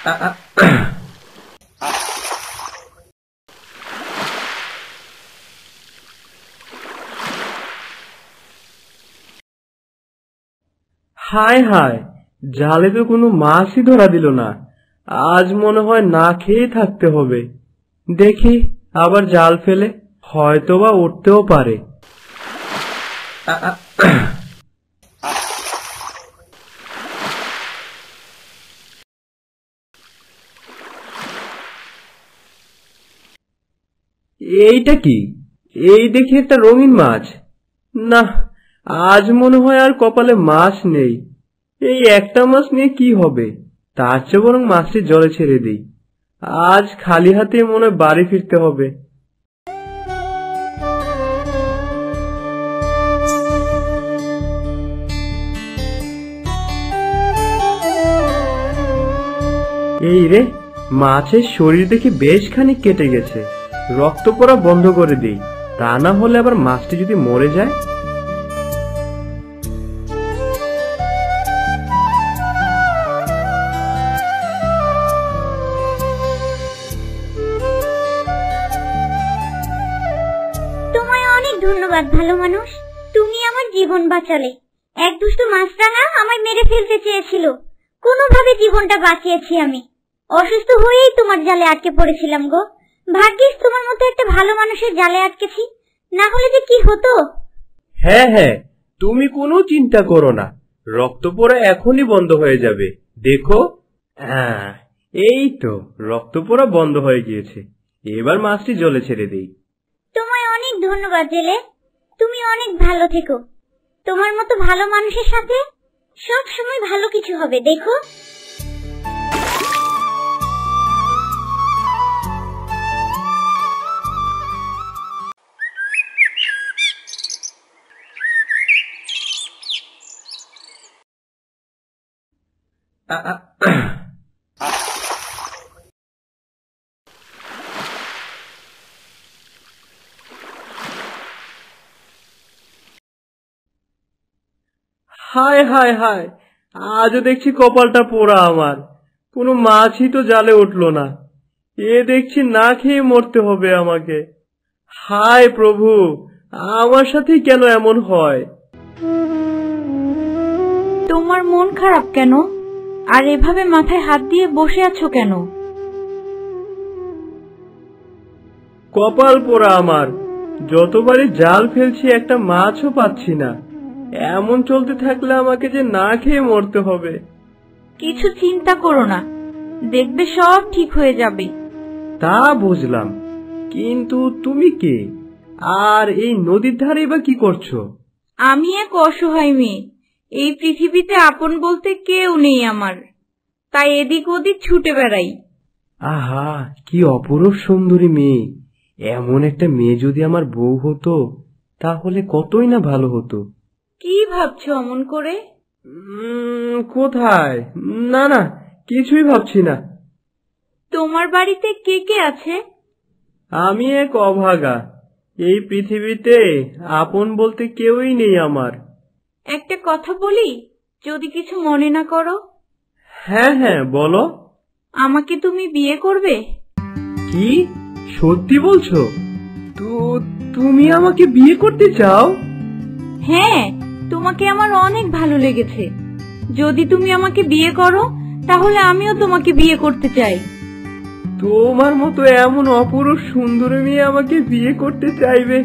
হায় হায়, জালে তো কোনো মাছই ধরা দিল না। আজ মনে হয় না খেয়ে থাকতে হবে। দেখি আবার জাল ফেলে হয়তোবা উঠতেও পারে। এইটা কি? এই দেখি একটা রঙিন মাছ। না, আজ মনে হয় আর কপালে মাছ নেই। এই একটা মাছ নিয়ে কি হবে? তার চেয়ে বরং মাছটি জলে ছেড়ে দিই। আজ খালি হাতে মনে হয় বাড়ি ফিরতে হবে। এই রে, মাছের শরীর দেখি বেশ খানিক কেটে গেছে। রক্ত পড়া বন্ধ করে দিই, তা না হলে আবার মাছটি যদি মরে যায়। তোমায় অনেক ধন্যবাদ ভালো মানুষ, তুমি আমার জীবন বাঁচালে। এক দুষ্ট মাছরাঙা আমায় মেরে ফেলতে চেয়েছিল, কোনোভাবে জীবনটা বাঁচিয়েছি আমি। অসুস্থ হয়েই তোমার জালে আটকে পড়েছিলাম গো। ভাগ্যিস তোমার মতো একটা ভালো মানুষের জালে আটকেছি, না হলে যে কি হতো। হ্যাঁ হ্যাঁ, তুমি কোনো চিন্তা করো না, রক্ত পড়া এখনই বন্ধ হয়ে যাবে। দেখো, হ্যাঁ এই তো রক্ত পড়া বন্ধ হয়ে গিয়েছে। এবার মাছটি জলে ছেড়ে দেই। তোমায় অনেক ধন্যবাদ জেলে, তুমি অনেক ভালো থেকো। তোমার মতো ভালো মানুষের সাথে সব সময় ভালো কিছু হবে দেখো। হায় হায় হায়, আজও দেখছি কপালটা পোড়া আমার। কোনো মাছই তো জালে উঠলো না। এ দেখছি না খেয়ে মরতে হবে আমাকে। হায় প্রভু, আমার সাথেই কেন এমন হয়? তোমার মন খারাপ কেন? আর এভাবে মাথায় হাত দিয়ে বসে আছো কেন? কপাল পোড়া আমার, যতবারই জাল ফেলছি একটা মাছও পাচ্ছি না। এমন চলতে থাকলে আমাকে যে না খেয়ে মরতে হবে। কিছু চিন্তা করো না, দেখবে সব ঠিক হয়ে যাবে। তা বুঝলাম, কিন্তু তুমি কে? আর এই নদীর ধারে বা কি করছো? আমি এক অসহায় মেয়ে, এই পৃথিবীতে আপন বলতে কেউ নেই আমার, তাই এদিক ওদিক ছুটে বেড়াই। আহা, কি অপরূপ সুন্দরী মেয়ে! এমন একটা মেয়ে যদি আমার বউ হতো তাহলে কতই না ভালো হতো। কি ভাবছো অমন করে? কোথায়? না না, কিছুই ভাবছি না। তোমার বাড়িতে কে কে আছে? আমি এক অভাগা, এই পৃথিবীতে আপন বলতে কেউই নেই আমার। একটা কথা বলি, যদি কিছু মনে না করো। হ্যাঁ হ্যাঁ, বলো। আমাকে তুমি বিয়ে করবে? কি সত্যি বলছো? তুমি আমাকে বিয়ে করতে চাও? হ্যাঁ, তোমাকে আমার অনেক ভালো লেগেছে। যদি তুমি আমাকে বিয়ে করো তাহলে আমিও তোমাকে বিয়ে করতে চাই। তোমার মতো এমন অপরূপ সুন্দরী মেয়ে আমাকে বিয়ে করতে চাইবে,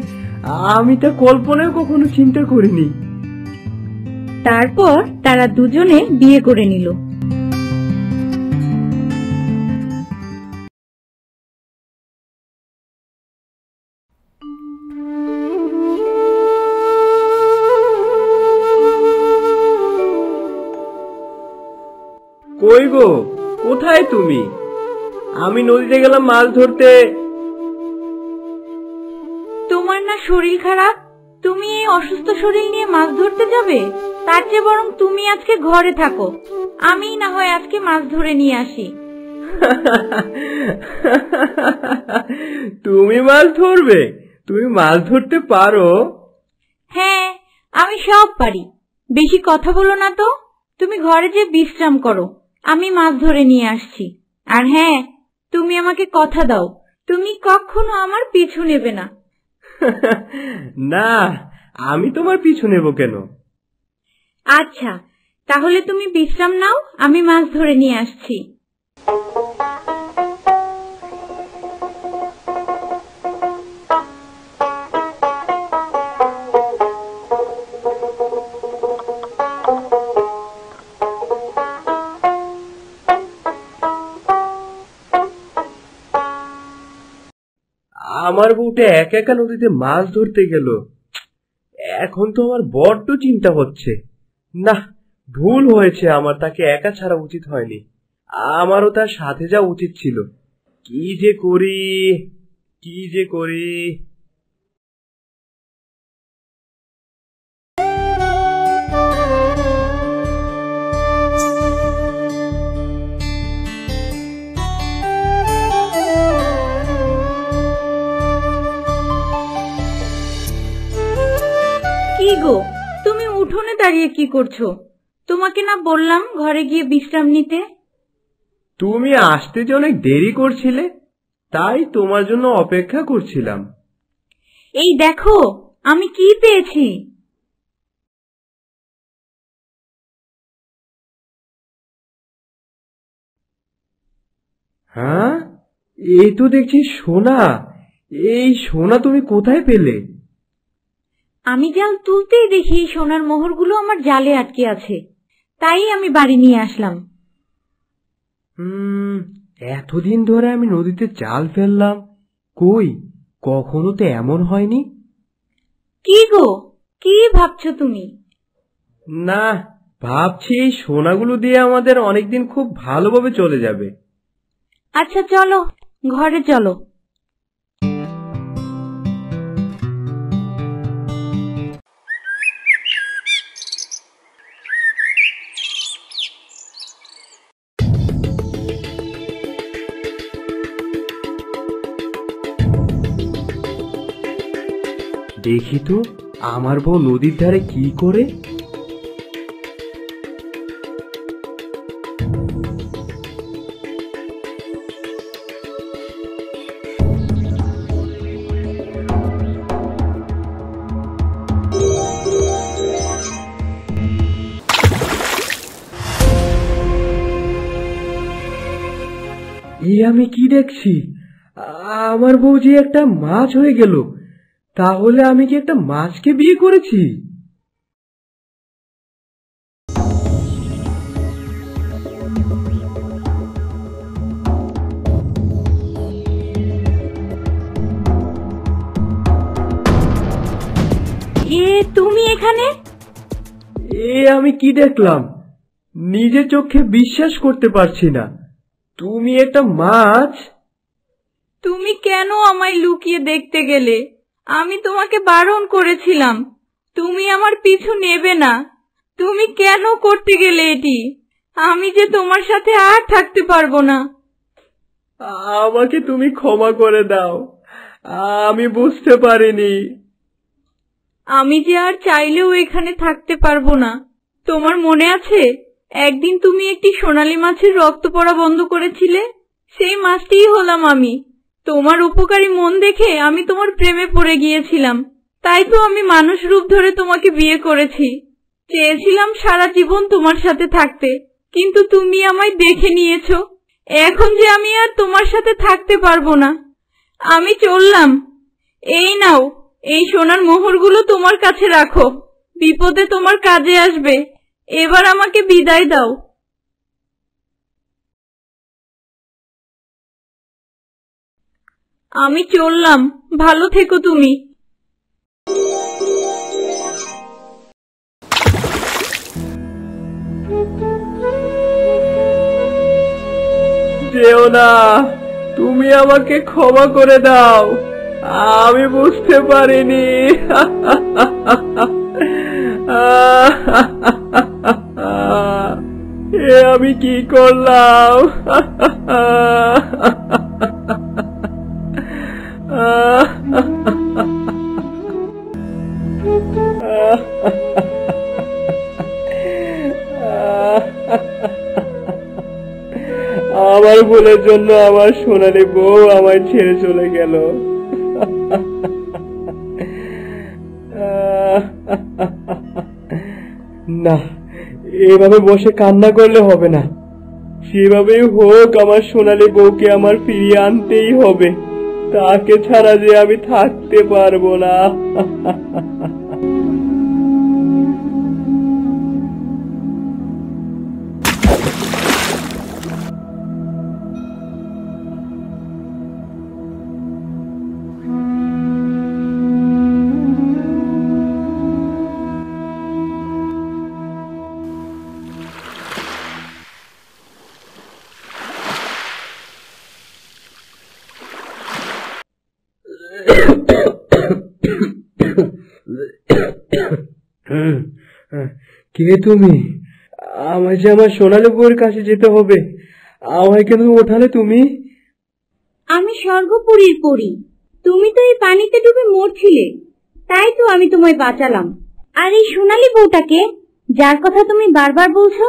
আমি তা কল্পনায় কখনো চিন্তা করিনি। তারপর তারা দুজনে বিয়ে করে নিল। কই গো, কোথায় তুমি? আমি নদীতে গেলাম মাছ ধরতে। তোমার না শরীর খারাপ, তুমি এই অসুস্থ শরীর নিয়ে মাছ ধরতে যাবে? তার চেয়ে বরং তুমি আজকে ঘরে থাকো, আমি না হয় আজকে মাছ ধরে নিয়ে আসি। তুমি মাছ ধরবে? তুমি মাছ ধরতে পারো? হ্যাঁ, আমি সব পারি। বেশি কথা বলো না তো, তুমি ঘরে যে বিশ্রাম করো, আমি মাছ ধরে নিয়ে আসছি। আর হ্যাঁ, তুমি আমাকে কথা দাও, তুমি কখনো আমার পিছু নেবে না। না, আমি তোমার পিছু নেব কেন? আচ্ছা, তাহলে তুমি বিশ্রাম নাও, আমি মাছ ধরে নিয়ে আসছি। আমার বউটা একা একা নদীতে মাছ ধরতে গেল। এখন তো আমার বড্ড চিন্তা হচ্ছে। না, ভুল হয়েছে আমার, তাকে একা ছাড়া উচিত হয়নি। আমারও তার সাথে যাওয়া উচিত ছিল। কি যে করি, কি যে করি। কি গো, তুমি উঠোনে দাঁড়িয়ে কি করছো? তোমাকে না বললাম ঘরে গিয়ে বিশ্রাম নিতে? তুমি আসতে যে অনেক দেরি করছিলে, তাই তোমার জন্য অপেক্ষা করছিলাম। এই দেখো আমি কি পেয়েছি। হ্যাঁ, এই তো দেখছি সোনা। এই সোনা তুমি কোথায় পেলে? আমি জাল তুলতেই দেখি সোনার মোহরগুলো আমার জালে আটকে আছে, তাই আমি বাড়ি নিয়ে আসলাম। এতদিন ধরে আমি নদীতে জাল ফেললাম, কই কখনো তো এমন হয়নি। কি গো, কি ভাবছো তুমি? না, ভাবছি এই সোনাগুলো দিয়ে আমাদের অনেকদিন খুব ভালোভাবে চলে যাবে। আচ্ছা চলো, ঘরে চলো। দেখি তো আমার বউ নদীর ধারে কি করে। আমি কি দেখছি? আমার বউ যে একটা মাছ হয়ে গেল। তাহলে আমি কি একটা মাছকে বিয়ে করেছি? তুমি এখানে? আমি কি দেখলাম, নিজের চোখে বিশ্বাস করতে পারছি না। তুমি একটা মাছ। তুমি কেন আমায় লুকিয়ে দেখতে গেলে? আমি তোমাকে বারণ করেছিলাম, তুমি আমার পিছু নেবে না। তুমি কেন করতে গেলে এটি? আমি যে তোমার সাথে আর থাকতে পারবো না। আমাকে তুমি ক্ষমা করে দাও, আমি বুঝতে পারিনি। আমি যে আর চাইলেও এখানে থাকতে পারবো না। তোমার মনে আছে একদিন তুমি একটি সোনালী মাছের রক্ত পড়া বন্ধ করেছিলে? সেই মাছটিই হলাম আমি। তোমার উপকারী মন দেখে আমি তোমার প্রেমে পড়ে গিয়েছিলাম, তাই তো আমি মানুষ রূপ ধরে তোমাকে বিয়ে করেছি। চেয়েছিলাম সারা জীবন তোমার সাথে থাকতে, কিন্তু তুমি আমায় দেখে নিয়েছো। এখন যে আমি আর তোমার সাথে থাকতে পারবো না, আমি চললাম। এই নাও, এই সোনার মোহরগুলো তোমার কাছে রাখো, বিপদে তোমার কাজে আসবে। এবার আমাকে বিদায় দাও। আমি চললাম, ভালো থেকো তুমি। যেও না, তুমি আমাকে ক্ষমা করে দাও, আমি বুঝতে পারিনি। আমি কি করলাম? আমার ভুলের জন্য আমার সোনালী বউ আমায় ছেড়ে চলে গেল। না, এভাবে বসে কান্না করলে হবে না। যেভাবেই হোক আমার সোনালী বউকে আমার ফিরিয়ে আনতেই হবে। তাকে ছাড়া যে আমি থাকতে পারবো না। কে তুমি? আমায় যে আমার সোনালী বউয়ের কাছে যেতে হবে। আমায় কেন ওঠালে তুমি? আমি স্বর্গপুরীর পরী। তুমি তো এই পানিতে ডুবে মরছিলে, তাই তো আমি তোমায় বাঁচালাম। আর এই সোনালী বউটাকে, যার কথা তুমি বারবার বলছো?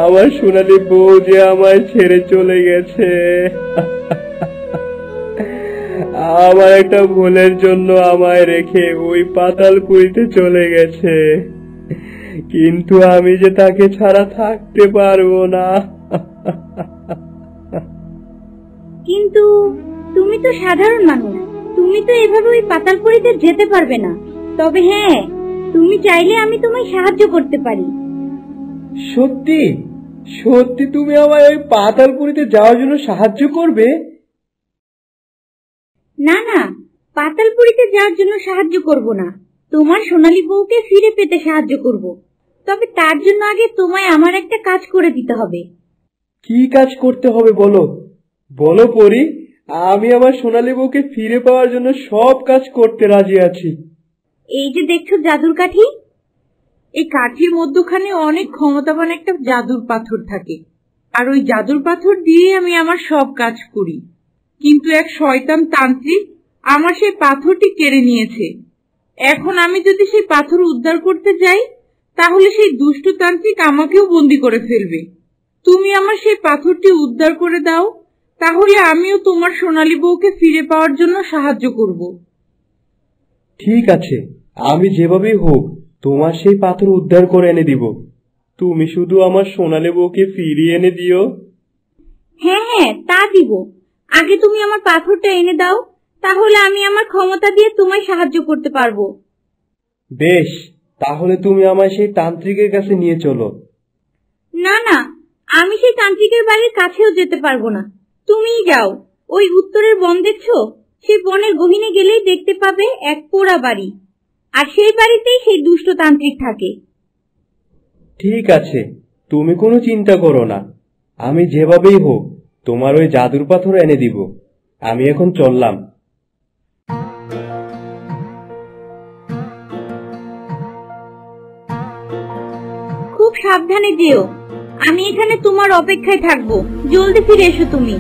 আমার সোনালী বউ যে আমায় ছেড়ে চলে গেছে। আমার একটা ভুলের জন্য আমায় রেখে ওই পাতালপুরীতে চলে গেছে, কিন্তু আমি যে তাকে ছাড়া থাকতে পারবো না। কিন্তু তুমি তো সাধারণ মানুষ, তুমি তো এভাবে ওই পাতালপুরীতে যেতে পারবে না। তবে হ্যাঁ, তুমি চাইলে আমি তোমায় সাহায্য করতে পারি। সত্যি সত্যি তুমি আমায় ওই পাতালপুরীতে যাওয়ার জন্য সাহায্য করবে? না না, পাতালপুরীতে যাওয়ার জন্য সাহায্য করব না, তোমার সোনালী বউকে ফিরে পেতে সাহায্য করব। তবে তার জন্য আগে তোমায় আমার একটা কাজ করে দিতে হবে। কি কাজ করতে হবে বলো? বলো পরি, আমি আমার সোনালী বউকে ফিরে পাওয়ার জন্য সব কাজ করতে রাজি আছি। এই যে দেখছো জাদুর কাঠি, এই কাঠির মধ্যখানে অনেক ক্ষমতাবান একটা জাদুর পাথর থাকে, আর ওই জাদুর পাথর দিয়ে আমি আমার সব কাজ করি। কিন্তু এক শয়তান তান্ত্রিক আমার সেই পাথরটি কেড়ে নিয়েছে। এখন আমি যদি সেই পাথর উদ্ধার করতে যাই, তাহলে সেই দুষ্ট তান্ত্রিক আমাকেও বন্দি করে ফেলবে। তুমি আমার সেই পাথরটি উদ্ধার করে দাও, তাহলে আমিও তোমার সোনালী বউকে ফিরে পাওয়ার জন্য সাহায্য করব। ঠিক আছে, আমি যেভাবেই হোক তোমার সেই পাথর উদ্ধার করে এনে দিব। তুমি শুধু আমার সোনালী বউকে ফিরিয়ে এনে দিও। হ্যাঁ হ্যাঁ, তা দিব। আগে তুমি আমার পাথরটা এনে দাও, তাহলে আমি আমার ক্ষমতা দিয়ে তোমায় সাহায্য করতে পারবো। বেশ, তাহলে তুমি আমায় সেই তান্ত্রিকের কাছে নিয়ে চলো। না না, আমি সেই তান্ত্রিকের বাড়ির কাছেও যেতে পারবো না। তুমিই যাও। ওই উত্তরের বন দেখছো, সেই বনের গহীনে গেলেই দেখতে পাবে এক পোড়া বাড়ি, আর সেই বাড়িতেই সেই দুষ্ট তান্ত্রিক থাকে। ঠিক আছে, তুমি কোনো চিন্তা করো না। আমি যেভাবেই হোক তোমার ওই জাদুর পাথর এনে দিব। আমি এখন চললাম। খুব সাবধানে যেও। আমি এখানে তোমার অপেক্ষায় থাকবো। জলদি ফিরে এসো তুমি।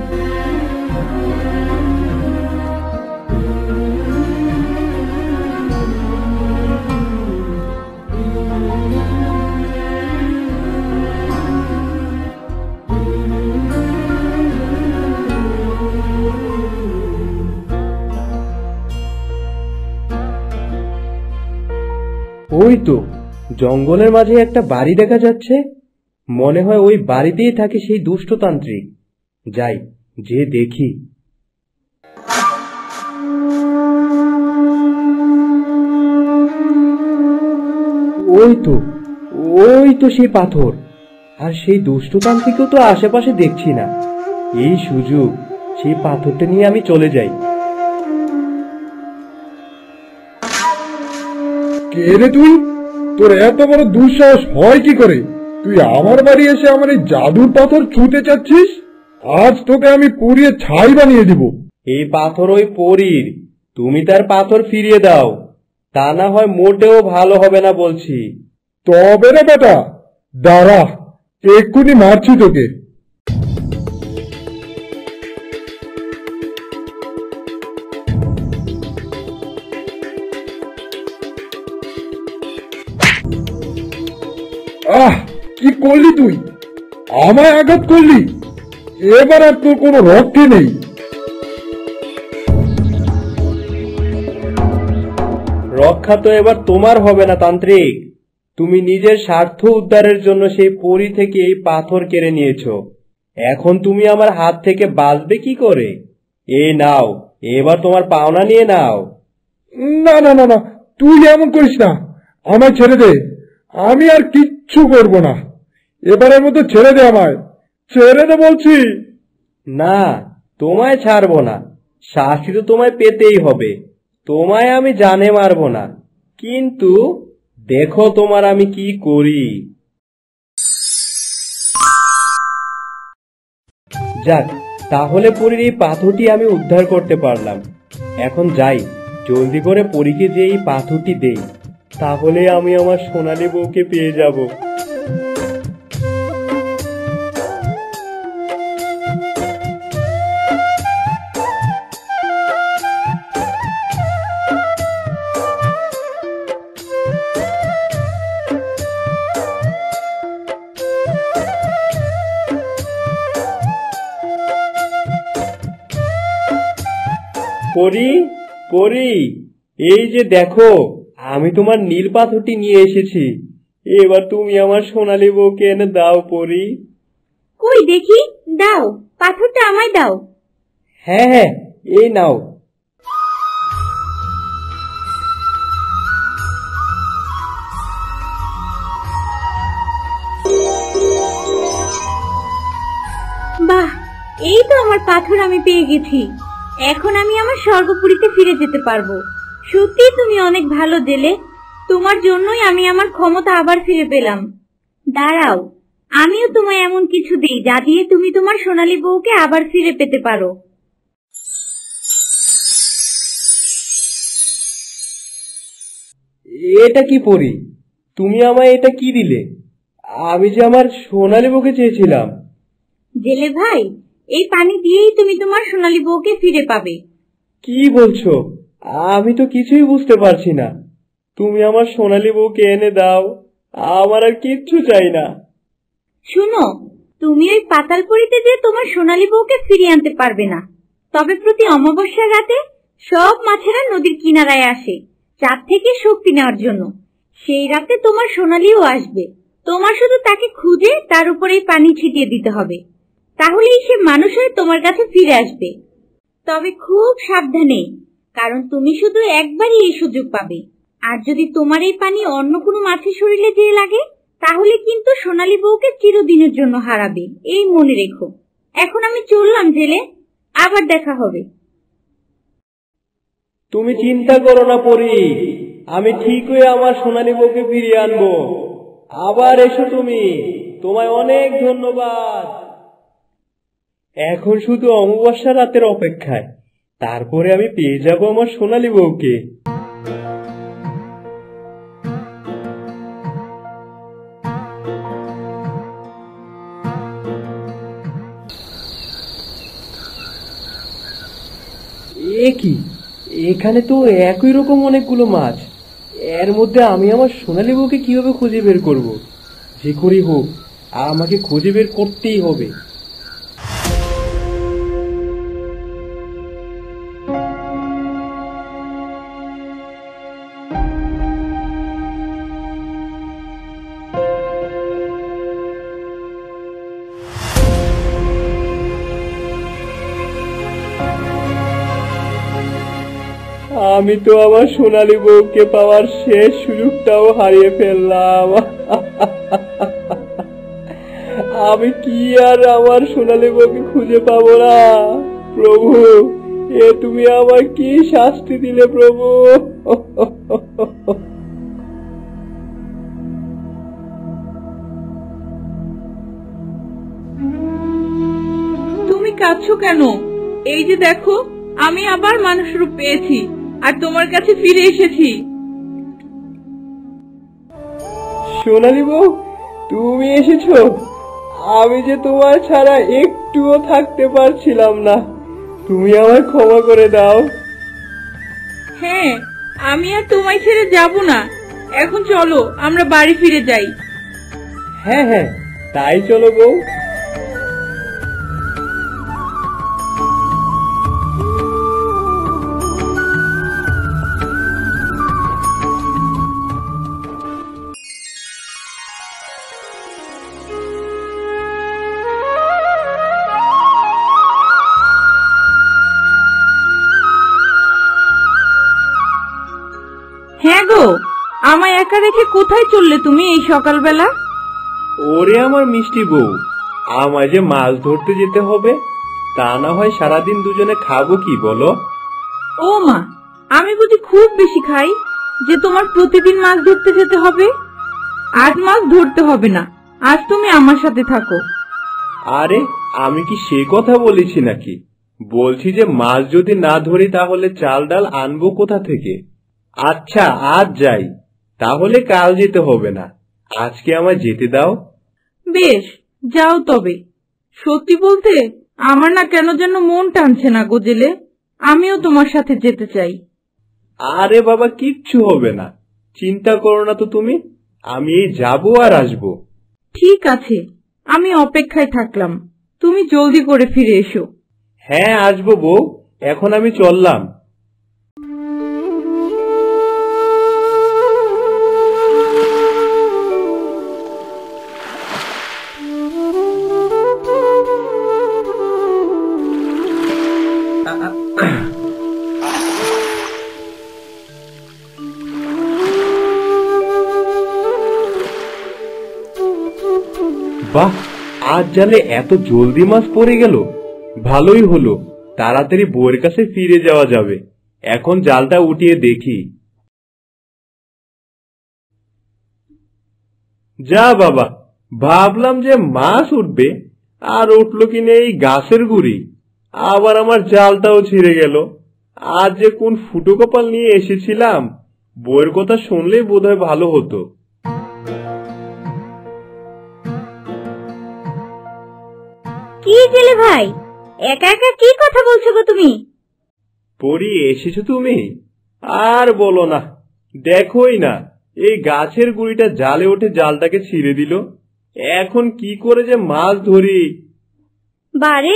ওই তো জঙ্গলের মাঝে একটা বাড়ি দেখা যাচ্ছে। মনে হয় ওই বাড়িতেই থাকে সেই দুষ্টতান্ত্রিক। যাই, যে দেখি। ওই তো সেই পাথর, আর সেই দুষ্টতান্ত্রিকও তো আশেপাশে দেখছি না। এই সুযোগ, সেই পাথরটা নিয়ে আমি চলে যাই। কে রে তুই? তোর এত বড় দুঃসাহস হয় কি করে? তুই আমার বাড়ি এসে আমার এই জাদুর পাথর ছুঁতে চাচ্ছিস? আজ তোকে আমি পুড়িয়ে ছাই বানিয়ে দিব। এই পাথর ওই পরীর, তুমি তার পাথর ফিরিয়ে দাও, তা না হয় মোটেও ভালো হবে না বলছি। তবে রে বেটা, দাঁড়া, এক্ষুনি মারছি তোকে। কি করলি তুই? আমায় আঘাত করলি, এবার আর তোর কোনো রক্ষে নেই। রক্ষা তো এবার তোমার হবে না তান্ত্রিক। তুমি নিজের স্বার্থ উদ্ধারের জন্য সেই পরী থেকে এই পাথর কেড়ে নিয়েছো। এখন তুমি আমার হাত থেকে বাঁচবে কি করে? এই নাও, এবার তোমার পাওনা নিয়ে নাও। না না না না, তুই এমন করিস না, আমায় ছেড়ে দে। আমি আর কিচ্ছু করব না, এবারের মতো ছেড়ে দে, আমায় ছেড়ে দে বলছি। না, তোমায় ছাড়বো না। শাস্তি তো তোমায় পেতেই হবে। তোমায় আমি জানে মারবো না, কিন্তু দেখো তোমার আমি কি করি। যাক, তাহলে পরীর এই পাথরটি আমি উদ্ধার করতে পারলাম। এখন যাই, জলদি করে পরীকে যে এই পাথরটি দেই, তাহলে আমি আমার সোনালী বউকে পেয়ে যাব। পরী, পরী, এই যে দেখো, আমি তোমার নীল পাথরটি নিয়ে এসেছি। এবার তুমি আমার সোনালী বউকে এনে দাও পরী। কই দেখি, দাও, পাথরটা আমায় দাও। হ্যাঁ হ্যাঁ, এই নাও। বাহ, এই তো আমার পাথর আমি পেয়ে গেছি। এখন আমি আমার স্বর্গপুরীতে ফিরে যেতে পারবো। সত্যি তুমি অনেক ভালো জেলে, তোমার জন্যই আমি আমার ক্ষমতা আবার ফিরে পেলাম। দাঁড়াও, আমিও তোমায় এমন কিছু দিই যা দিয়ে তুমি তোমার সোনালী বউকে আবার ফিরে পেতে পারো। এটা কি পরী? তুমি আমায় এটা কি দিলে? আমি যে আমার সোনালী বউকে চেয়েছিলাম। জেলে ভাই, এই পানি দিয়েই তুমি তোমার সোনালী বউকে ফিরে পাবে। কি বলছো? আমি তো কিছুই বুঝতে পারছি না। তুমি আমার সোনালী বউকে এনে দাও, আমার আর কিচ্ছু চাই না। শুনো, তুমি ওই পাতালপুরীতে যে তোমার সোনালী বউকে ফিরিয়ে আনতে পারবে না। তবে প্রতি অমাবস্যার রাতে সব মাছেরা নদীর কিনারায় আসে চাঁদ থেকে শক্তি নেওয়ার জন্য। সেই রাতে তোমার সোনালীও আসবে। তোমার শুধু তাকে খুঁজে তার উপরেই পানি ছিটিয়ে দিতে হবে, তাহলেই সে মানুষ হয়ে তোমার কাছে ফিরে আসবে। তবে খুব সাবধানে, কারণ তুমি শুধু একবারই এই সুযোগ পাবে। আর যদি তোমার এই পানি অন্য কোনো মাছের শরীরে যেয়ে লাগে, তাহলে কিন্তু সোনালী বউকে চিরদিনের জন্য হারাবে, এই মনে রেখো। এখন আমি চললাম জেলে, আবার দেখা হবে। তুমি চিন্তা করো না পরী, আমি ঠিকই আমার সোনালী বউকে ফিরিয়ে আনবো। আবার এসো তুমি, তোমায় অনেক ধন্যবাদ। এখন শুধু অমাবস্যা রাতের অপেক্ষায়, তারপরে আমি পেয়ে যাব আমার সোনালী বউকে। এ কি, এখানে তো একই রকম অনেকগুলো মাছ। এর মধ্যে আমি আমার সোনালী বউকে কিভাবে খুঁজে বের করব? যে করেই হোক, আমাকে খুঁজে বের করতেই হবে। আমি তো আমার সোনালী বউকে পাওয়ার শেষ সুযোগটাও হারিয়ে ফেললাম। আমি কি আর আমার সোনালী বউকে খুঁজে পাবো না? প্রভু, এ তুমি আমার কি শাস্তি দিলে প্রভু? তুমি কাঁদছো কেন? এই যে দেখো, আমি আবার মানুষ রূপ পেয়েছি আর তোমার কাছে ফিরে এসেছি। সোনালী বউ, তুমি এসেছো? আমি যে তোমার ছাড়া একটুও থাকতে পারছিলাম না। তুমি আমায় ক্ষমা করে দাও। হ্যাঁ, আমি আর তোমায় ছেড়ে যাব না। এখন চলো আমরা বাড়ি ফিরে যাই। হ্যাঁ হ্যাঁ, তাই চলো বউ। হ্যাঁ গো, আমায় একা রেখে কোথায় চললে তুমি এই সকালবেলা? ওরে আমার মিষ্টি বউ, আমায় যে মাছ ধরতে যেতে হবে, তা না হয় সারাদিন দুজনে খাবো কি বলো? ও মা, আমি বুঝি খুব বেশি খাই যে তোমার প্রতিদিন মাছ ধরতে যেতে হবে? আজ মাছ ধরতে হবে না, আজ তুমি আমার সাথে থাকো। আরে আমি কি সে কথা বলেছি নাকি? বলছি যে মাছ যদি না ধরি তাহলে চাল ডাল আনবো কোথা থেকে? আচ্ছা আজ যাই, তাহলে কাল যেতে হবে না, আজকে আমায় যেতে দাও। বেশ, যাও তবে। সত্যি বলতে আমার না কেন যেন মন টানছে না গো জেলে, আমিও তোমার সাথে যেতে চাই। আরে বাবা, কিচ্ছু হবে না, চিন্তা করো না তো তুমি, আমি এই যাবো আর আসবো। ঠিক আছে, আমি অপেক্ষায় থাকলাম, তুমি জলদি করে ফিরে এসো। হ্যাঁ আসবো বউ, এখন আমি চললাম। বাহ, আজ জালে এত জলদি মাছ পড়ে গেল, ভালোই হলো, তাড়াতাড়ি বউয়ের কাছে ফিরে যাওয়া যাবে। এখন জালটা উঠিয়ে দেখি। যা বাবা, ভাবলাম যে মাছ উঠবে, আর উঠলো কিনা এই গাছের গুড়ি। আবার আমার জালটাও ছিঁড়ে গেল। আজ যে কোন ফুটো কপাল নিয়ে এসেছিলাম, বউয়ের কথা শুনলেই বোধহয় ভালো হতো। কি জেলে ভাই, একা একা কি কথা বলছো গো তুমি? পরি, এসেছো তুমি? আর বলো না, দেখোই না, এই গাছের গুড়িটা জালে উঠে জালটাকে ছিঁড়ে দিল। এখন কি করে যে মাছ ধরি। বারে,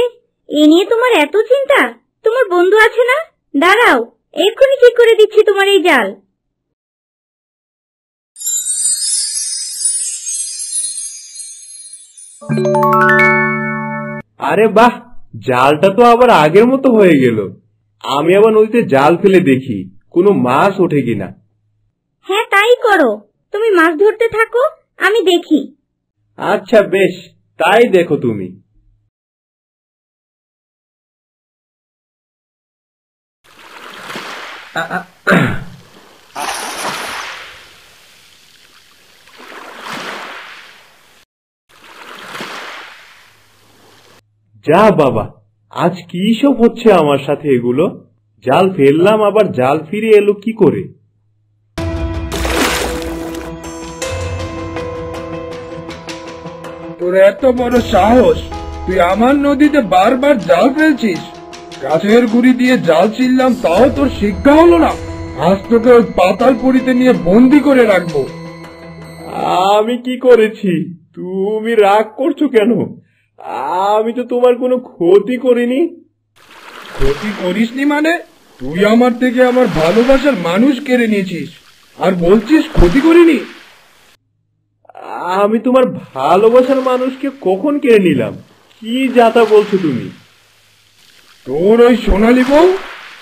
এ নিয়ে তোমার এত চিন্তা? তোমার বন্ধু আছে না? দাঁড়াও, এক্ষুনি ঠিক করে দিচ্ছি তোমার এই জাল। আরে বাহ, জালটা তো আবার আগের মতো হয়ে গেল। আমি আবার নদীতে জাল ফেলে দেখি কোনো মাছ ওঠে কিনা। হ্যাঁ তাই করো, তুমি মাছ ধরতে থাকো, আমি দেখি। আচ্ছা বেশ, তাই দেখো তুমি। যা বাবা, আজ কি সব হচ্ছে আমার সাথে এগুলো? জাল ফেললাম, আবার জাল ফিরে এলো কি করে? তোর এত বড় সাহস, তুই আমার নদীতে বারবার জাল ফেলছিস? গাছের গুড়ি দিয়ে জাল ছিললাম, তাও তোর শিক্ষা হলো না? আজ তোকে ওই পাতালপুরিতে নিয়ে বন্দি করে রাখবো। আমি কি করেছি? তুমি রাগ করছো কেন? আমি তো তোমার কোনো ক্ষতি করিনি। ক্ষতি করিসনি মানে? তুই আমার থেকে আমার ভালোবাসার মানুষ কেড়ে নিয়েছিস, আর বলছিস ক্ষতি করিনি? আমি তোমার ভালোবাসার মানুষকে কখন কেড়ে নিলাম? কি যাতা বলছো তুমি? তোর ওই সোনালী বউ,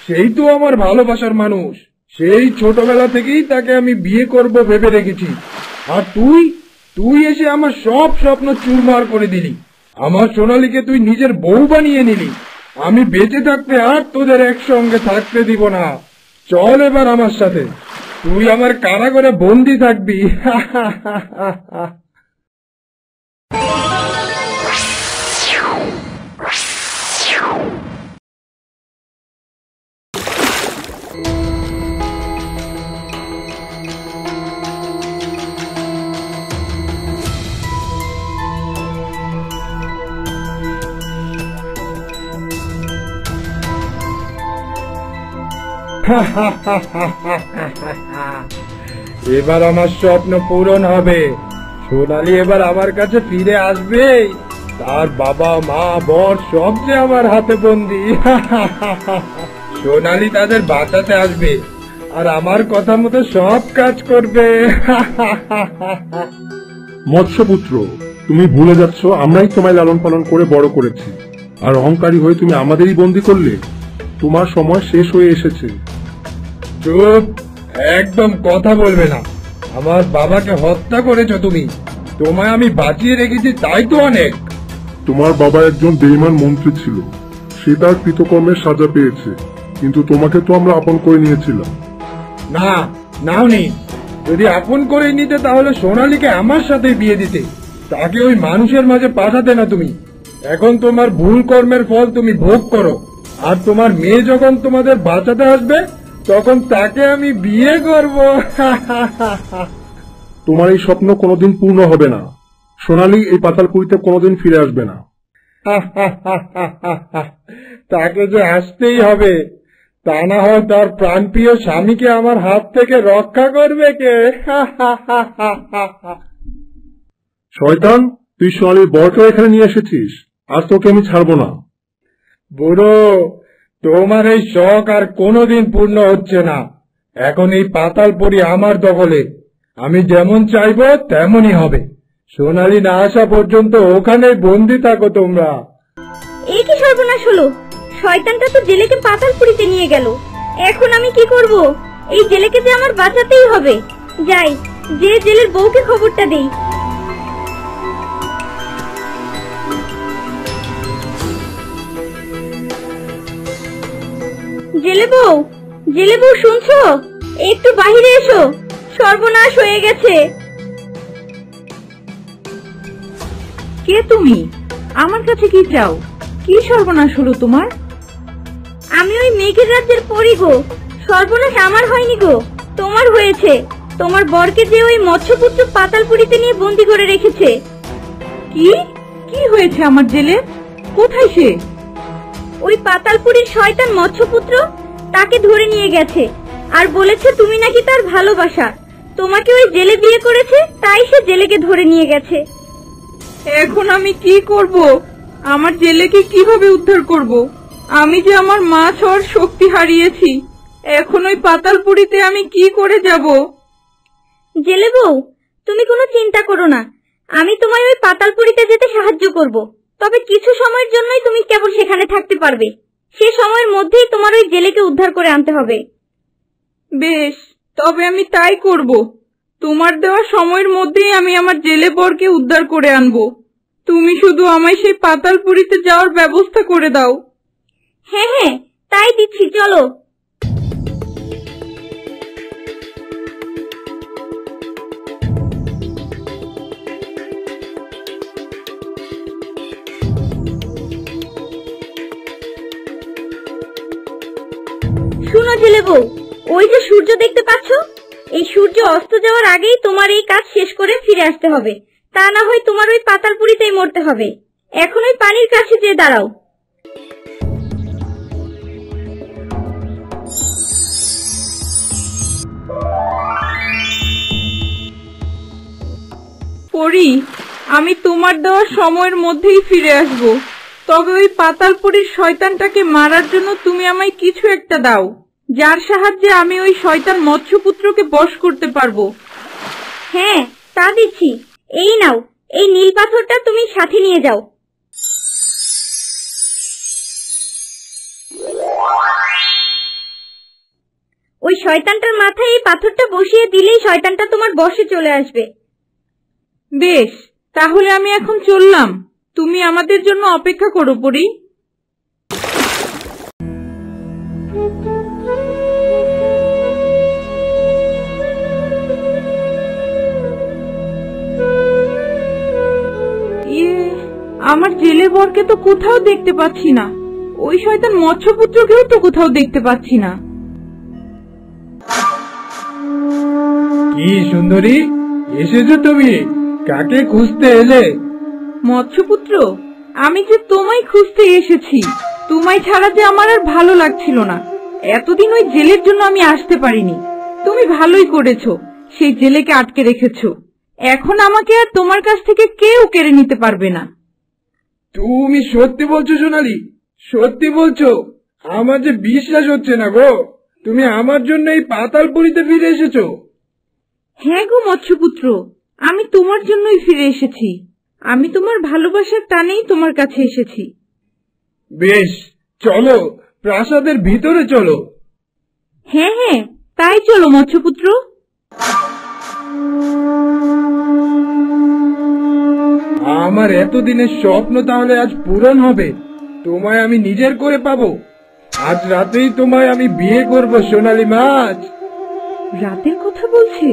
সেই তো আমার ভালোবাসার মানুষ। সেই ছোটবেলা থেকেই তাকে আমি বিয়ে করব ভেবে রেখেছি, আর তুই এসে আমার সব স্বপ্ন চুরমার করে দিলি। আমার সোনালীকে তুই নিজের বউ বানিয়ে নিলি। আমি বেঁচে থাকতে আর তোদের একসঙ্গে থাকতে দিব না। চল এবার আমার সাথে, তুই আমার কারাগারে বন্দি থাকবি। এবার আমার স্বপ্ন পূরণ হবে। সোনালি এবার আমার কাছে ফিরে আসবে, তার বাবা মা বর সব যে আমার হাতে বন্দি। সোনালি তাদের বাঁচাতে আসবে আর আমার কথা মতো সব কাজ করবে। মৎস্যপুত্র, তুমি ভুলে যাচ্ছ আমরাই তোমায় লালন পালন করে বড় করেছি, আর অহংকারী হয়ে তুমি আমাদেরই বন্দী করলে। তোমার সময় শেষ হয়ে এসেছে। চুপ, একদম কথা বলবে না। আমার বাবাকে হত্যা করেছো তুমি, তোমায় আমি বাঁচিয়ে রেখেছি তাই তো অনেক। তোমার বাবা একজন বেঈমান মন্ত্রী ছিল, সে তার কৃতকর্মের সাজা পেয়েছে, কিন্তু তোমাকে তো আমরা আপন করে নিয়েছিলাম। না, নাওনি। যদি আপন করে নিতে তাহলে সোনালীকে আমার সাথে বিয়ে দিতে, তাকে ওই মানুষের মাঝে পাঠাতে না তুমি। এখন তোমার ভুল কর্মের ফল তুমি ভোগ করো, আর তোমার মেয়ে যখন তোমাদের বাঁচাতে আসবে তখন তাকে আমি বিয়ে করব। তোমার এই স্বপ্ন কোনোদিন পূর্ণ হবে না। সোনালী এই পাতালপুরীতে কোনোদিন ফিরে আসবে না। তাকে যে আসতেই হবে, তা না হয় তার প্রাণপ্রিয় স্বামীকে আমার হাত থেকে রক্ষা করবে কে? শয়তান, তুই সোনালীর বরকেও এখানে নিয়ে এসেছিস, আজ তোকে আমি ছাড়বো না। বুড়ো, তোমার এই শখ আর কোনোদিন পূর্ণ হচ্ছে না। এখন এই পাতালপুরী আমার দখলে, আমি যেমন চাইবো তেমনই হবে। সোনালী না আসা পর্যন্ত ওখানে বন্দি থাকো তোমরা। এই কি সর্বনাশ হলো! শয়তানটা তো জেলেকে পাতালপুরীতে নিয়ে গেল। এখন আমি কি করব? এই জেলেকে যে আমার বাঁচাতেই হবে। যাই, যে জেলের বউকে খবরটা দেই। জেলে বউ, জেলে বউ, শুনছো? একটু বাহিরে এসো, সর্বনাশ হয়ে গেছে। কে তুমি? আমার কাছে কি চাও? কি সর্বনাশ হলো তোমার? আমি ওই মেঘের রাজ্যের পরী গো। সর্বনাশ আমার হয়নি গো, তোমার হয়েছে। তোমার বরকে যে ওই মৎস্যপুত্র পাতালপুরীতে নিয়ে বন্দি করে রেখেছে। কি কি হয়েছে আমার জেলে? কোথায় সে? ওই পাতালপুরীর শয়তান মৎস্যপুত্র তাকে ধরে নিয়ে গেছে, আর বলেছে তুমি নাকি তার ভালোবাসা। তোমাকে ওই জেলে বিয়ে করেছে, তাই সে জেলেকে ধরে নিয়ে গেছে। এখন আমি কি করব? আমার জেলেকে কিভাবে উদ্ধার করব? আমি যে আমার মাছ হওয়ার শক্তি হারিয়েছি, এখন ওই পাতালপুরীতে আমি কি করে যাব? জেলে বউ, তুমি কোনো চিন্তা করো না, আমি তোমায় ওই পাতালপুরীতে যেতে সাহায্য করব। তবে কিছু সময়ের জন্যই তুমি কেবল সেখানে থাকতে পারবে। সে সময়ের মধ্যেই তোমার ওই জেলেকে উদ্ধার করে আনতে হবে। বেশ, তবে আমি তাই করব। তোমার দেওয়া সময়ের মধ্যেই আমি আমার জেলে বরকে উদ্ধার করে আনবো। তুমি শুধু আমায় সেই পাতালপুরীতে যাওয়ার ব্যবস্থা করে দাও। হ্যাঁ হ্যাঁ, তাই দিচ্ছি, চলো। শুনো জেলে বউ, ওই যে সূর্য দেখতে পাচ্ছ, এই সূর্য অস্ত যাওয়ার আগেই তোমার এই কাজ শেষ করে ফিরে আসতে হবে। তা না হয় তোমার ওই পাতালপুরীতেই মরতে হবে। এখন ওই পানির কাছে যেয়ে দাঁড়াও। পরি, আমি তোমার দেওয়া সময়ের মধ্যেই ফিরে আসব। তবে ওই পাতালপুরীর শয়তানটাকে মারার জন্য তুমি আমায় কিছু একটা দাও, যার সাহায্যে আমি ওই শয়তান মৎস্যপুত্রকে বশ করতে পারবো। হ্যাঁ, তা দিচ্ছি। এই নাও, এই নীল পাথরটা তুমি সাথে নিয়ে যাও। ওই শয়তানটার মাথায় এই পাথরটা বসিয়ে দিলেই শয়তানটা তোমার বশে চলে আসবে। বেশ, তাহলে আমি এখন চললাম। তুমি আমাদের জন্য অপেক্ষা করো পরি। আমার জেলে বরকে তো কোথাও দেখতে পাচ্ছি না, ওই শয়তান মৎস্যপুত্রকেও তো কোথাও দেখতে পাচ্ছি না। কি সুন্দরী, এসেছো তুমি? কাকে খুঁজতে এলে? মৎস্যপুত্র, আমি যে তোমায় খুঁজতে এসেছি। তোমায় ছাড়া যে আমার আর ভালো লাগছিল না। এতদিন ওই জেলের জন্য আমি আসতে পারিনি। তুমি ভালোই করেছো, সেই জেলেকে আটকে রেখেছো। এখন আমাকে আর তোমার কাছ থেকে কেউ কেড়ে নিতে পারবে না। তুমি সত্যি বলছো সোনালি? সত্যি বলছো? আমার যে বিশ্বাস হচ্ছে না গো, তুমি আমার জন্য এই পাতালপুরীতে ফিরে এসেছো। হ্যাঁ গো মৎস্যপুত্র, আমি তোমার জন্যই ফিরে এসেছি। আমি তোমার ভালোবাসার টানেই তোমার কাছে এসেছি। বেশ, চলো প্রাসাদের ভিতরে চলো। হ্যাঁ হ্যাঁ, তাই চলো মৎস্যপুত্র। আমার এতদিনের স্বপ্ন তাহলে আজ পূরণ হবে। তোমায় আমি নিজের করে পাবো। আজ রাতেই তোমায় আমি বিয়ে করব সোনালি মাছ। রাতের কথা বলছে,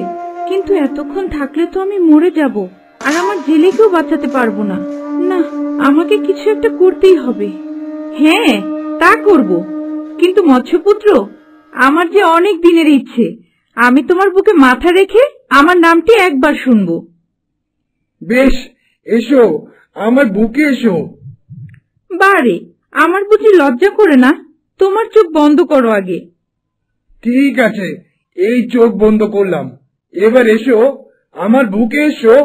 কিন্তু এতক্ষণ থাকলে তো আমি মরে যাব, আর আমার জেলেকেও বাঁচাতে পারবো না। না, আমাকে কিছু একটা করতেই হবে। হ্যাঁ, তা করব। কিন্তু মৎস্যপুত্র, আমার যে অনেক দিনের ইচ্ছে, আমি তোমার বুকে মাথা রেখে আমার নামটি একবার শুনবো। বেশ, এসো আমার বুকে এসো। বারে, আমার বুঝি লজ্জা করে না? তোমার চোখ বন্ধ করো আগে। ঠিক আছে, এই চোখ বন্ধ করলাম। এবার এসো আমার বুকে এসো।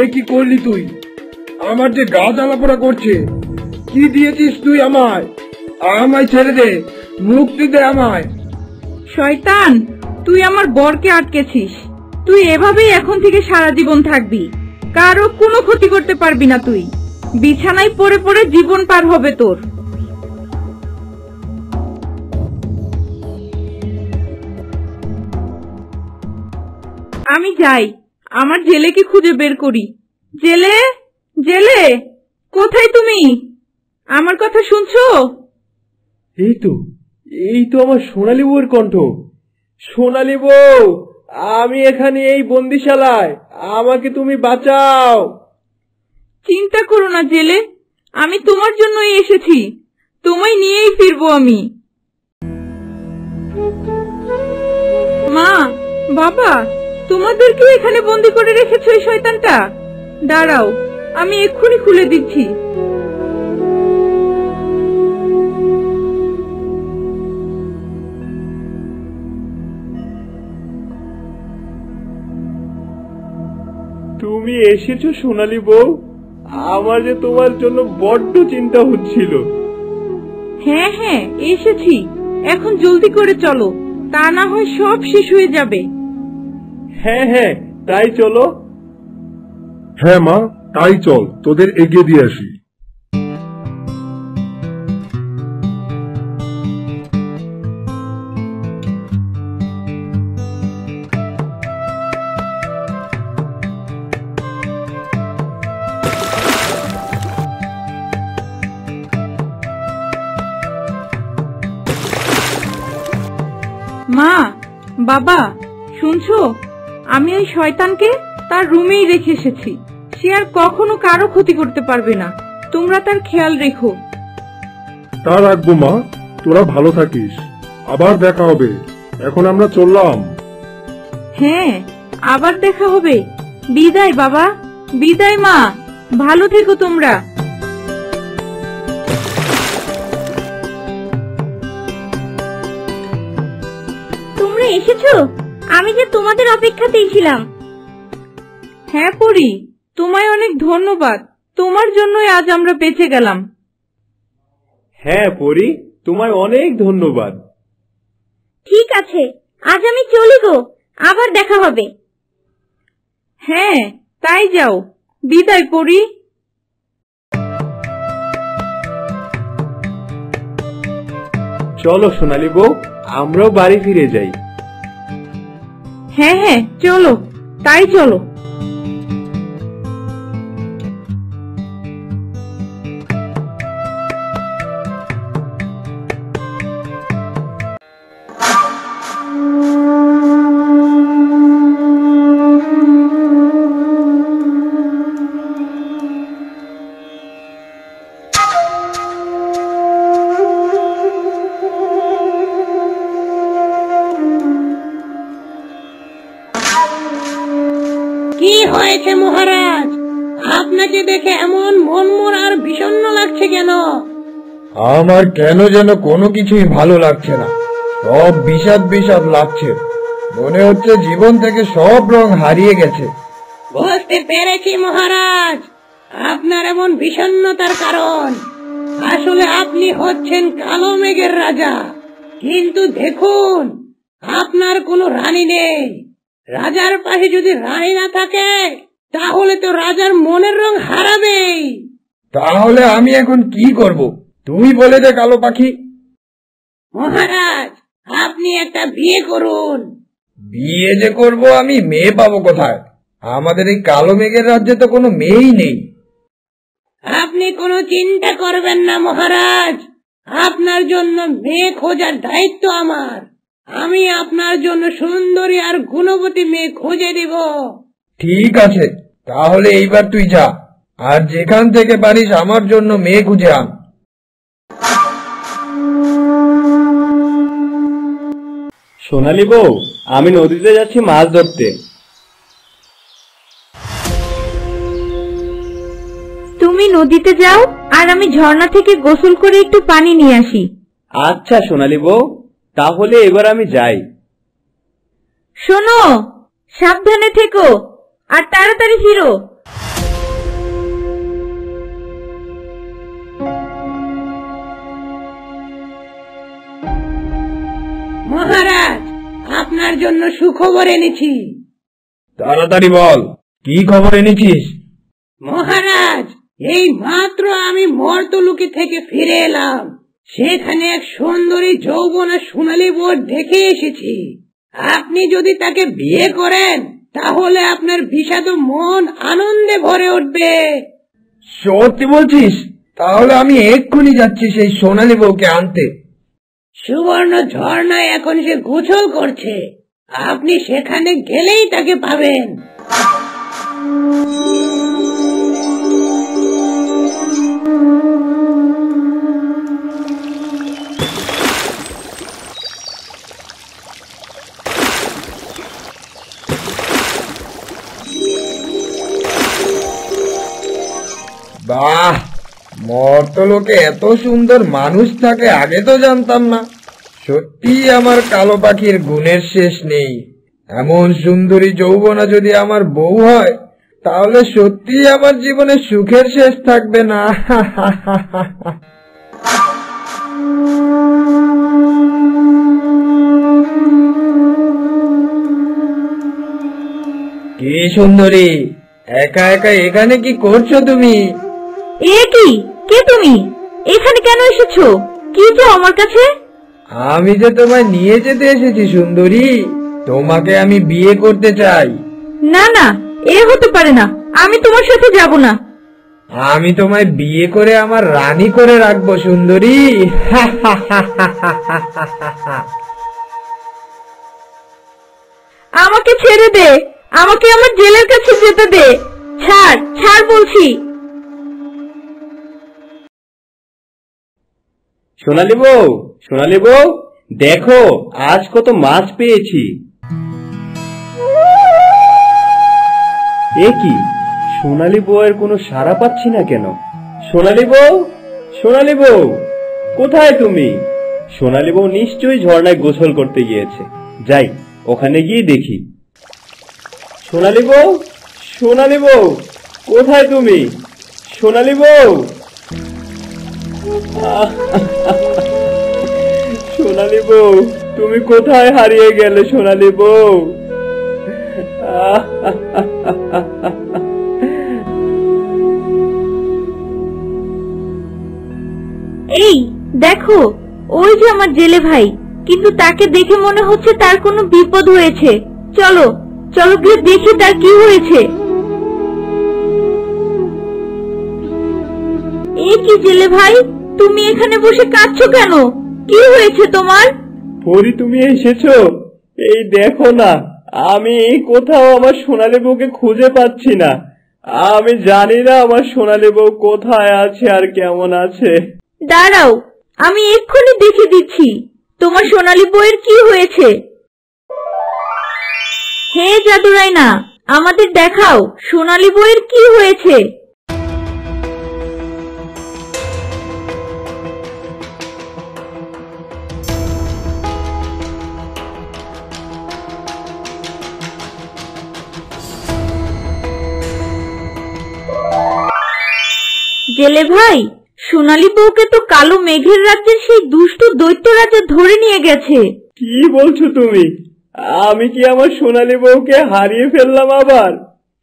এ কি করলি তুই? আমার যে গা জ্বালাপোড়া করছে। কি দিয়েছিস তুই আমায়? আমায় ছেড়ে দে, মুক্তি দে আমায়। শয়তান, তুই আমার বরকে আটকেছিস। তুই এভাবেই এখন থেকে সারা জীবন থাকবি। কারো কোনো ক্ষতি করতে পারবি না তুই। বিছানায় পড়ে পড়ে জীবন পার হবে তোর। আমি যাই, আমার জেলেকে খুঁজে বের করি। জেলে, জেলে, কোথায় তুমি? আমার কথা শুনছো? এই তো আমার সোনালী বউয়ের কণ্ঠ। সোনালী বউ, আমি এখানে এই বন্দিশালায়, আমাকে তুমি বাঁচাও। চিন্তা করো না জেলে, আমি তোমার জন্যই এসেছি। তোমায় নিয়েই ফিরবো আমি। মা, বাবা, তোমাদেরকে এখানে বন্দি করে রেখেছো এই শয়তানটা? দাঁড়াও, আমি এক্ষুনি খুলে দিচ্ছি। তুমি এসেছো সোনালী বউ? আমার যে তোমার জন্য বড্ড চিন্তা হচ্ছিল। হ্যাঁ হ্যাঁ, এসেছি। এখন জলদি করে চলো, তা না হয় সব শেষ হয়ে যাবে। হ্যাঁ হ্যাঁ, তাই চলো। হ্যাঁ মা, তাই চল, তোদের এগিয়ে দিয়ে আসি। মা, বাবা, শুনছো? আমি ওই শয়তানকে তার রুমেই রেখে এসেছি। সে আর কখনো কারো ক্ষতি করতে পারবে না। তোমরা তার খেয়াল রেখো। তা রাখবো মা, তোরা ভালো থাকিস। আবার দেখা হবে। এখন আমরা চললাম। হ্যাঁ, আবার দেখা হবে। বিদায় বাবা, বিদায় মা, ভালো থেকো তোমরা। তোমরা এসেছো? আমি যে তোমাদের অপেক্ষাতেই ছিলাম। হ্যাঁ পরি, তোমায় অনেক ধন্যবাদ। তোমার জন্যই আজ আমরা বেঁচে গেলাম। হ্যাঁ পরি, তোমায় অনেক ধন্যবাদ। ঠিক আছে, আজ আমি চলি গো, আবার দেখা হবে। হ্যাঁ, তাই যাও। বিদায় পরি। চলো সোনালী বউ, আমরাও বাড়ি ফিরে যাই। হ্যাঁ হ্যাঁ, চলো, তাই চলো। কি হয়েছে মহারাজ? আপনাকে দেখে এমন মনমর আর বিষণ্ণ লাগছে কেন? আমার কেন যেন কোনো কিছুই ভালো লাগছে না, সব বিষাদ বিষাদ লাগছে। মনে হচ্ছে জীবন থেকে সব রং হারিয়ে গেছে। বুঝতে পেরেছি মহারাজ, আপনার এমন বিষণ্ণতার কারণ আসলে আপনি হচ্ছেন কালো মেঘের রাজা। কিন্তু দেখুন, আপনার কোনো রানী নেই। রাজার পাশে যদি রানী না থাকে তাহলে তো রাজার মনের রং হারাবেই। তাহলে আমি এখন কি করব, তুই বলে দে কালো পাখি। মহারাজ, আপনি একটা বিয়ে করুন। বিয়ে যে করব, আমি মেয়ে পাবো কোথায়? আমাদের এই কালো মেঘের রাজ্যে তো কোনো মেয়েই নেই। আপনি কোনো চিন্তা করবেন না মহারাজ, আপনার জন্য মেয়ে খোঁজার দায়িত্ব আমার। আমি আপনার জন্য সুন্দরী আর গুণবতী মেয়ে খুঁজে দিব। ঠিক আছে, তাহলে এইবার তুই যা, আর যেখান থেকে পারিস আমার জন্য মেয়ে খুঁজে আন। সোনালি বউ, আমি নদীতে যাচ্ছি মাছ ধরতে। তুমি নদীতে যাও, আর আমি ঝর্ণা থেকে গোসল করে একটু পানি নিয়ে আসি। আচ্ছা সোনালি বউ, তাহলে এবার আমি যাই। শোনো, সাবধানে থেকো আর তাড়াতাড়ি ফিরো। মহারাজ, আপনার জন্য সুখবর এনেছি। তাড়াতাড়ি বল, কি খবর এনেছিস? মহারাজ, এই মাত্র আমি মর্তলোকে থেকে ফিরে এলাম। সেখানে এক সুন্দরী যৌবনা সোনালী বউ দেখে এসেছি। আপনি যদি তাকে বিয়ে করেন তাহলে আপনার বিষাদ মন আনন্দে ভরে উঠবে। সত্যি বলছিস? তাহলে আমি এক্ষুনি যাচ্ছি সেই সোনালী বউকে আনতে। সুবর্ণ ঝর্ণায় এখন সে গোসল করছে, আপনি সেখানে গেলেই তাকে পাবেন। বাহ, মর্তলোকে এত সুন্দর মানুষ থাকে, আগে তো জানতাম না। সত্যি আমার কালো পাখির গুণের শেষ নেই। এমন সুন্দরী যৌবনা যদি আমার বউ হয় তাহলে সত্যি আমার জীবনে সুখের শেষ থাকবে না। কি সুন্দরী, একা একা এখানে কি করছো তুমি? এ কি, কে তুমি? এখানে কেন এসেছো? কি চাও আমার কাছে? আমি যে তোমায় নিয়ে যেতে এসেছি সুন্দরী, তোমাকে আমি বিয়ে করতে চাই। না না, এ হতে পারে না, আমি তোমার সাথে যাব না। আমি তোমায় বিয়ে করে আমার রানী করে রাখবো সুন্দরী। আমাকে ছেড়ে দে, আমাকে আমার জেলের কাছে যেতে দে। ছাড় ছাড় বলছি। সোনালি বউ, সোনালি বউ, দেখো আজ কত মাছ পেয়েছি। এ কি, সোনালি বউয়ের কোনো সাড়া পাচ্ছি না কেন? সোনালি বউ, সোনালি বউ, কোথায় তুমি? সোনালি বউ নিশ্চয়ই ঝর্ণায় গোসল করতে গিয়েছে। যাই, ওখানে গিয়ে দেখি। সোনালি বউ, সোনালি বউ, কোথায় তুমি? সোনালি বউ, সোনালি বউ, তুমি কোথায় হারিয়ে গেলে সোনালি বউ? এই দেখো, ওই যে আমার জেলে ভাই, কিন্তু তাকে দেখে মনে হচ্ছে তার কোনো বিপদ হয়েছে। চলো চলো গিয়ে দেখি তার কি হয়েছে। এই কি জেলে ভাই, তুমি এখানে বসে কাঁদছো কেন? কি হয়েছে তোমার? পরি, তুমি এসেছো? এই দেখো না, আমি কোথাও আমার সোনালী বউকে খুঁজে পাচ্ছি না। আমি জানি না আমার সোনালী বউ কোথায় আছে আর কেমন আছে। দাঁড়াও, আমি এক্ষুনি দেখে দিচ্ছি তোমার সোনালী বউয়ের কি হয়েছে। হে জাদুরাইনা, আমাদের দেখাও সোনালী বউয়ের কি হয়েছে। জেলে ভাই, সোনালী বউকে তো কালো মেঘের রাজ্যের সেই দুষ্ট দৈত্য রাজা ধরে নিয়ে গেছে। কি বলছো তুমি? আমি কি আমার সোনালী বউকে হারিয়ে ফেললাম আবার?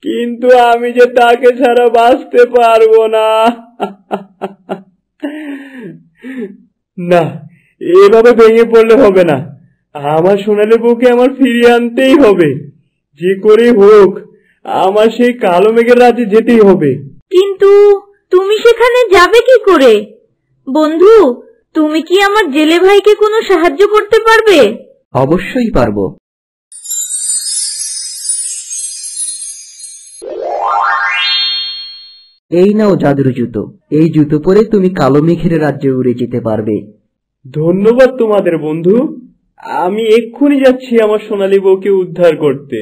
কিন্তু আমি যে তাকে ছাড়া বাঁচতে পারবো না। না, এভাবে ভেঙে পড়লে হবে না। আমার সোনালী বউকে আমার ফিরিয়ে আনতেই হবে। যে করে হোক আমার সেই কালো মেঘের রাজ্যে যেতেই হবে। কিন্তু তুমি সেখানে যাবে কি করে? বন্ধু, তুমি কি আমার জেলে ভাইকে কোনো সাহায্য করতে পারবে? অবশ্যই পারবো। এই নাও জাদুর জুতো। এই জুতো পরে তুমি কালো মেঘের রাজ্যে উড়ে যেতে পারবে। ধন্যবাদ তোমাদের বন্ধু। আমি এক্ষুনি যাচ্ছি আমার সোনালী বউকে উদ্ধার করতে।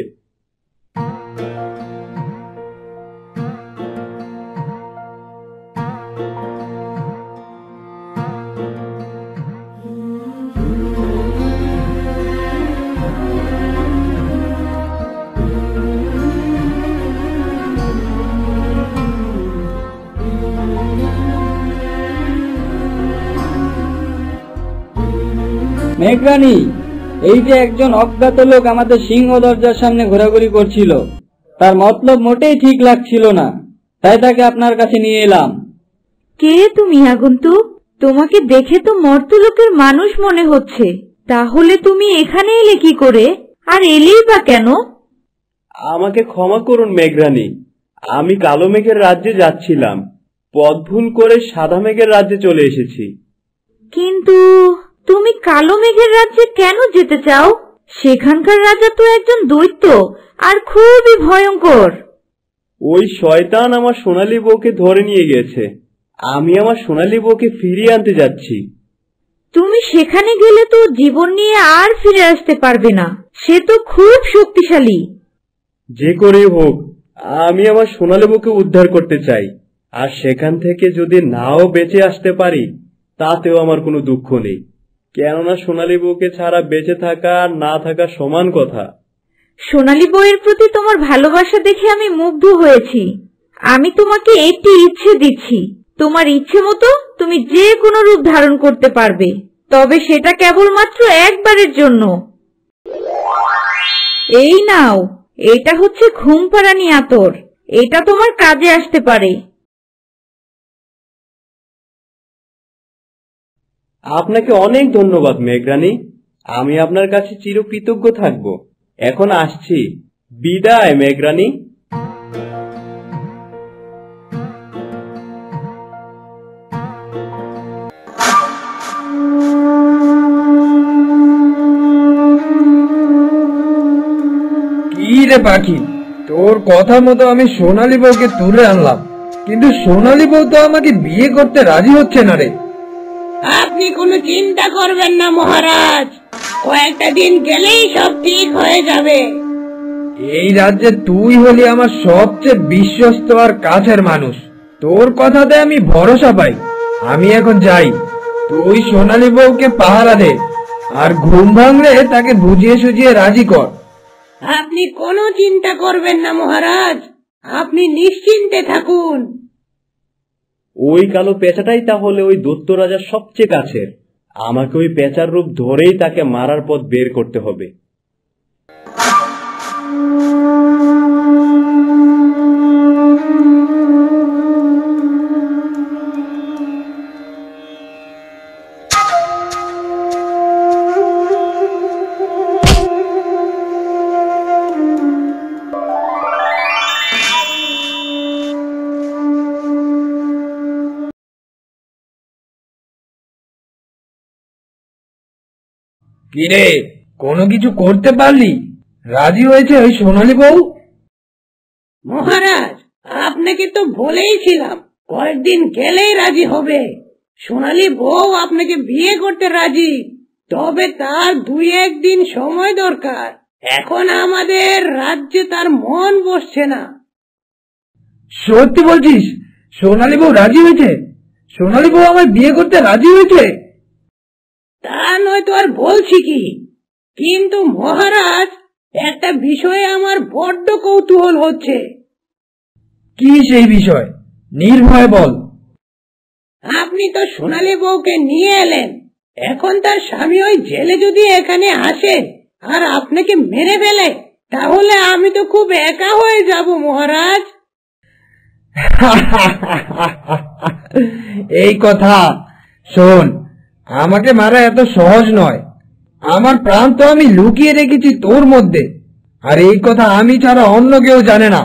মেঘরানী, এই যে একজন অজ্ঞাত লোক আমাদের সিংহ দরজার সামনে ঘোরাঘুরি করছিল, তার মতলব মোটেই ঠিক লাগছিল না, তাই তাকে আপনার কাছে নিয়ে এলাম। কে তুমি আগন্তুক? তোমাকে দেখে তো মর্ত্যলোকের মানুষ মনে হচ্ছে। তাহলে তুমি এখানে এলে কি করে, আর এলেই বা কেন? আমাকে ক্ষমা করুন মেঘরানী, আমি কালো মেঘের রাজ্যে যাচ্ছিলাম। পথ ভুল করে সাদা মেঘের রাজ্যে চলে এসেছি। কিন্তু তুমি কালো মেঘের রাজ্যে কেন যেতে চাও? সেখানকার রাজা তো একজন দৈত্য আর খুবই ভয়ঙ্কর। ওই শয়তান আমার সোনালী বউকে ধরে নিয়ে গেছে। আমি আমার সোনালী বউকে ফিরিয়ে আনতে যাচ্ছি। তুমি সেখানে গেলে তো জীবন নিয়ে আর ফিরে আসতে পারবে না। সে তো খুব শক্তিশালী। যে করেই হোক আমি আমার সোনালী বউকে উদ্ধার করতে চাই। আর সেখান থেকে যদি নাও বেঁচে আসতে পারি তাতেও আমার কোনো দুঃখ নেই, কেননা সোনালী বউকে ছাড়া বেঁচে থাকা আর না থাকা সমান কথা। সোনালী বউয়ের প্রতি তোমার ভালোবাসা দেখে আমি মুগ্ধ হয়েছি। আমি তোমাকে একটি ইচ্ছে দিচ্ছি। তোমার ইচ্ছে মতো তুমি যে কোনো রূপ ধারণ করতে পারবে, তবে সেটা কেবলমাত্র একবারের জন্য। এই নাও, এটা হচ্ছে ঘুমপাড়ানি আতর। এটা তোমার কাজে আসতে পারে। আপনাকে অনেক ধন্যবাদ মেঘরানী, আমি আপনার কাছে চিরকৃতজ্ঞ থাকব। এখন আসছি, বিদায় মেঘরানী। কি রে পাখি, তোর কথা মতো আমি সোনালী বউকে তুলে আনলাম, কিন্তু সোনালী বউ তো আমাকে বিয়ে করতে রাজি হচ্ছে না রে। আপনি কোনো চিন্তা করবেন না মহারাজ, কয়েকটা দিন গেলেই সব ঠিক হয়ে যাবে। এই রাজ্যে তুই হলি আমার সবচেয়ে বিশ্বস্ত আর কাছের মানুষ। তোর কথাতে আমি ভরসা পাই। আমি এখন যাই, তুই সোনালী বউকে পাহারা দে, আর ঘুম ভাঙলে তাকে বুঝিয়ে সুঝিয়ে রাজি কর। আপনি কোনো চিন্তা করবেন না মহারাজ, আপনি নিশ্চিন্তে থাকুন। ওই কালো পেঁচাটাই তাহলে ওই দৈত্য রাজার সবচেয়ে কাছের। আমাকে ওই পেঁচার রূপ ধরেই তাকে মারার পথ বের করতে হবে। কিরে, কোনো কিছু করতে পারলি? রাজি হয়েছে ওই সোনালী বউ? মহারাজ, আপনাকে তো বলেইছিলাম কয়েকদিন গেলেই রাজি হবে। সোনালী বউ আপনাকে বিয়ে করতে রাজি, তবে তার 2-1 দিন সময় দরকার। এখন আমাদের রাজ্যে তার মন বসছে না। সত্যি বলছিস? সোনালী বউ রাজি হয়েছে? সোনালী বউ আমায় বিয়ে করতে রাজি হয়েছে? তা নয় তো আর বলছি কি, কিন্তু মহারাজ, একটা বিষয়ে আমার বড্ড কৌতূহল হচ্ছে। কি সেই বিষয়? নির্ভয় বল। আপনি তো সোনালী বউকে নিয়ে এলেন, এখন তার স্বামী ওই জেলে যদি এখানে আসে আর আপনাকে মেরে ফেলে, তাহলে আমি তো খুব একা হয়ে যাব মহারাজ। এই কথা শোন, আমাকে মারা এত সহজ নয়। আমার প্রাণ তো আমি লুকিয়ে রেখেছি তোর মধ্যে, আর এই কথা আমি ছাড়া অন্য কেউ জানে না।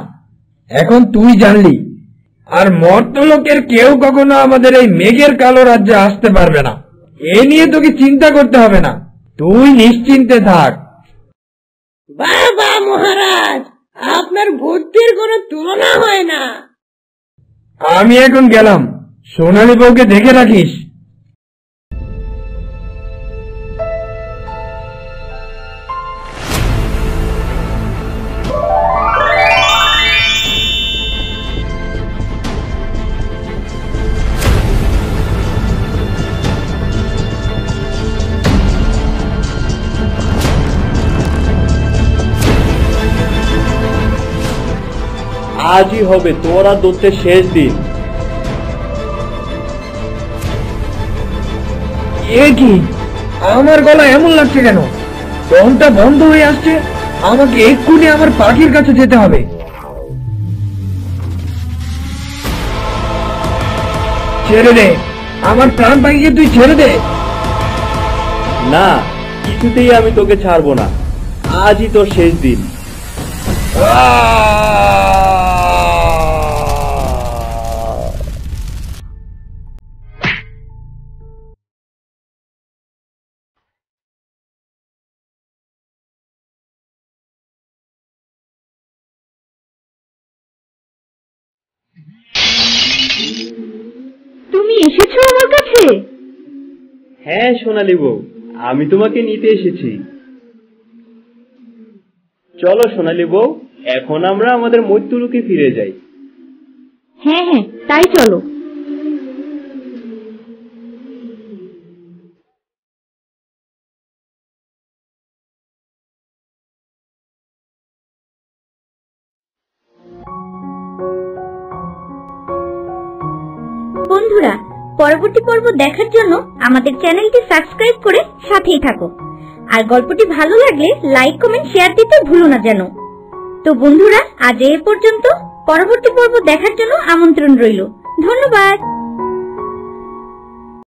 এখন তুই জানলি, আর মর্তলোকের কেউ কখনো আমাদের এই মেঘের কালো রাজ্যে আসতে পারবে না। এ নিয়ে তোকে চিন্তা করতে হবে না, তুই নিশ্চিন্তে থাক। বাবা মহারাজ, আপনার বুদ্ধির কোনো তুলনা হয় না। আমি এখন গেলাম, সোনালী বউকে দেখে রাখিস। আজই হবে তোরা দৌড়তে শেষ দিন। এ কি, আমার গলা এমন লাগছে কেন? দমটা বন্ধ হয়ে আসছে। আমাকে এক্ষুনি আমার পাখির কাছে যেতে হবে। ছেড়ে দে, আমার প্রাণ পাখিকে তুই ছেড়ে দে। না, কিছুতেই আমি তোকে ছাড়বো না। আজই তোর শেষ দিন। তুমি এসেছো আমার কাছে? হ্যাঁ সোনালী বউ, আমি তোমাকে নিতে এসেছি। চলো সোনালী বউ, এখন আমরা আমাদের মৈত্যুলোকে ফিরে যাই। হ্যাঁ হ্যাঁ, তাই চলো। বন্ধুরা, পরবর্তী পর্ব দেখার জন্য আমাদের চ্যানেলটি সাবস্ক্রাইব করে সাথেই থাকো। আর গল্পটি ভালো লাগলে লাইক, কমেন্ট, শেয়ার দিতে ভুলো না যেন। তো বন্ধুরা, আজ এই পর্যন্ত। পরবর্তী পর্ব দেখার জন্য আমন্ত্রণ রইল। ধন্যবাদ।